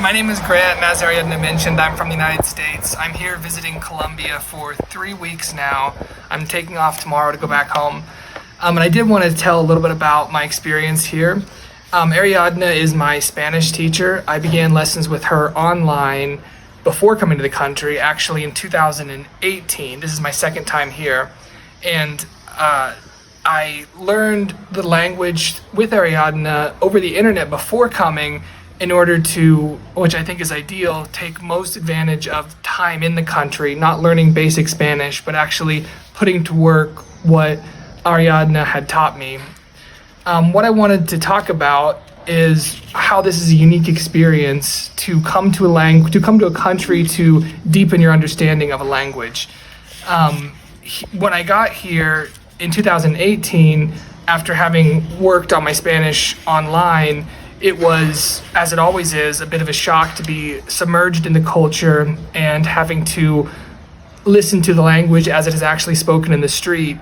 My name is Grant, and as Ariadna mentioned, I'm from the United States. I'm here visiting Colombia for 3 weeks now. I'm taking off tomorrow to go back home. And I did want to tell a little bit about my experience here. Ariadna is my Spanish teacher. I began lessons with her online before coming to the country, actually in 2018. This is my second time here. And I learned the language with Ariadna over the internet before coming in order to, which I think is ideal, take most advantage of time in the country, not learning basic Spanish, but actually putting to work what Ariadna had taught me. What I wanted to talk about is how this is a unique experience to come to a country to deepen your understanding of a language. When I got here in 2018, after having worked on my Spanish online, it was, as it always is, a bit of a shock to be submerged in the culture and having to listen to the language as it is actually spoken in the street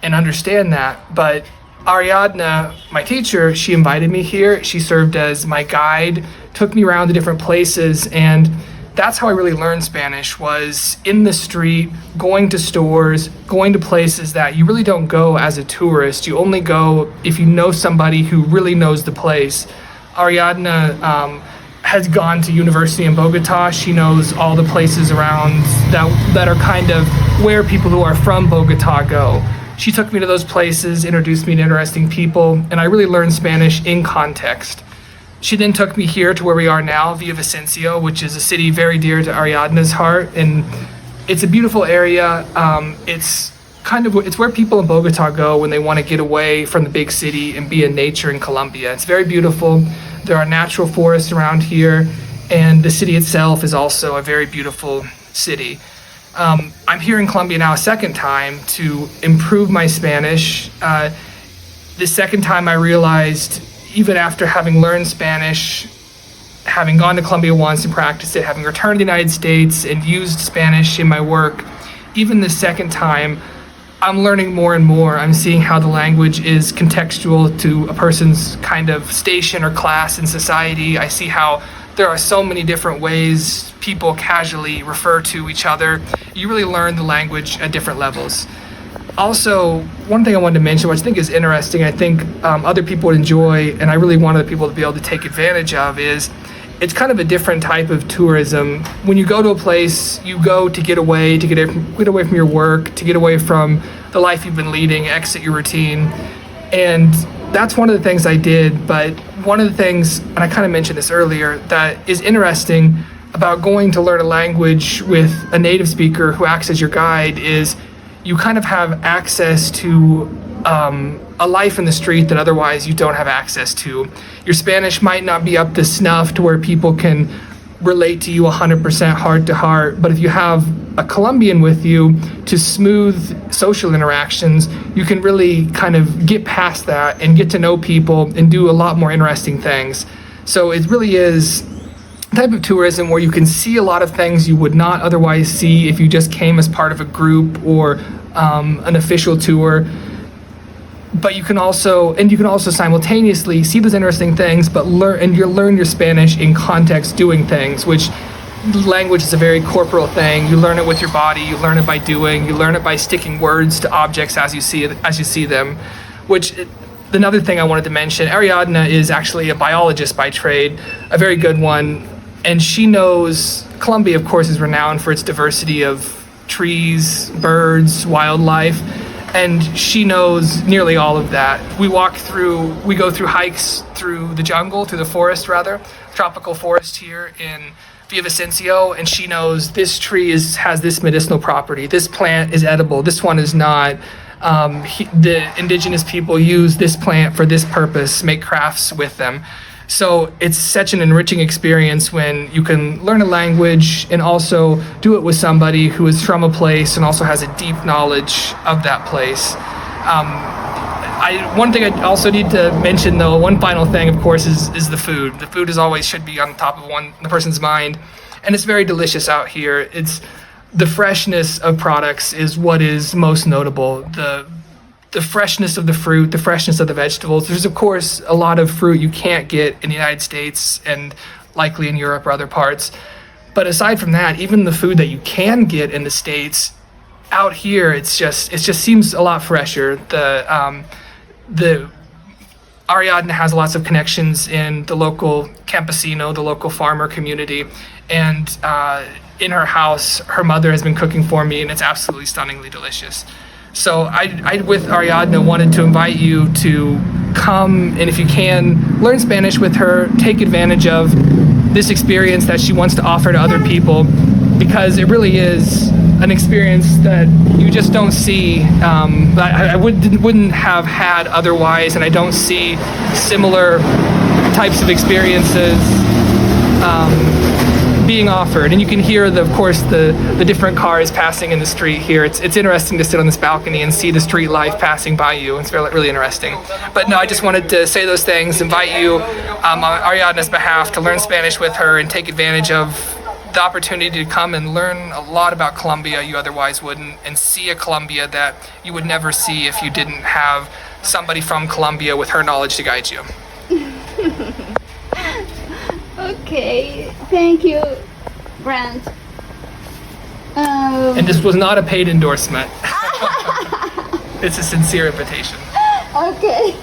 and understand that. But Ariadna, my teacher, she invited me here. She served as my guide, took me around to different places, and that's how I really learned Spanish, was in the street, going to stores, going to places that you really don't go as a tourist. You only go if you know somebody who really knows the place. Ariadna has gone to university in Bogota. She knows all the places around that are kind of where people who are from Bogota go. She took me to those places, introduced me to interesting people, and I really learned Spanish in context. She then took me here to where we are now, Villavicencio, which is a city very dear to Ariadna's heart, and it's a beautiful area. It's where people in Bogota go when they want to get away from the big city and be in nature in Colombia. It's very beautiful. There are natural forests around here, and the city itself is also a very beautiful city. I'm here in Colombia now a second time to improve my Spanish. The second time I realized, even after having learned Spanish, having gone to Colombia once and practiced it, having returned to the United States and used Spanish in my work, even the second time, I'm learning more and more. I'm seeing how the language is contextual to a person's kind of station or class in society. I see how there are so many different ways people casually refer to each other. You really learn the language at different levels. Also, one thing I wanted to mention, which I think is interesting, I think other people would enjoy, and I really want other people to be able to take advantage of, is it's kind of a different type of tourism. When you go to a place, you go to get away from your work, to get away from the life you've been leading, exit your routine. And that's one of the things I did. But one of the things, and I kind of mentioned this earlier, that is interesting about going to learn a language with a native speaker who acts as your guide is you kind of have access to a life in the street that otherwise you don't have access to. Your Spanish might not be up to snuff to where people can relate to you 100% heart to heart, but if you have a Colombian with you to smooth social interactions, you can really kind of get past that and get to know people and do a lot more interesting things. So it really is a type of tourism where you can see a lot of things you would not otherwise see if you just came as part of a group or an official tour. But you can also simultaneously see those interesting things, but learn your Spanish in context doing things, which language is a very corporal thing. You learn it with your body, you learn it by doing, you learn it by sticking words to objects as you see them. Another thing I wanted to mention, Ariadna is actually a biologist by trade, a very good one, and she knows Colombia, of course, is renowned for its diversity of trees, birds, wildlife. And she knows nearly all of that. We go through hikes through the jungle, through the forest rather, tropical forest here in Villavicencio, and she knows this tree has this medicinal property, this plant is edible, this one is not. The indigenous people use this plant for this purpose, make crafts with them. So it's such an enriching experience when you can learn a language and also do it with somebody who is from a place and also has a deep knowledge of that place. One thing I also need to mention, though, one final thing, of course, is the food. The food should be on the top of the person's mind, and it's very delicious out here. The freshness of products is what is most notable. The freshness of the fruit, the freshness of the vegetables. There's, of course, a lot of fruit you can't get in the United States, and likely in Europe or other parts. But aside from that, even the food that you can get in the States, out here, it just seems a lot fresher. The Ariadna has lots of connections in the local campesino, the local farmer community, and in her house, her mother has been cooking for me, and it's absolutely stunningly delicious. So I with Ariadna, wanted to invite you to come, and if you can, learn Spanish with her, take advantage of this experience that she wants to offer to other people, because it really is an experience that you just don't see, I wouldn't have had otherwise, and I don't see similar types of experiences being offered. And you can hear, of course, the different cars passing in the street here. It's interesting to sit on this balcony and see the street life passing by you. It's really, really interesting. But no, I just wanted to say those things, invite you on Ariadna's behalf to learn Spanish with her and take advantage of the opportunity to come and learn a lot about Colombia you otherwise wouldn't, and see a Colombia that you would never see if you didn't have somebody from Colombia with her knowledge to guide you. Okay, thank you, Grant. And this was not a paid endorsement. It's a sincere invitation. Okay.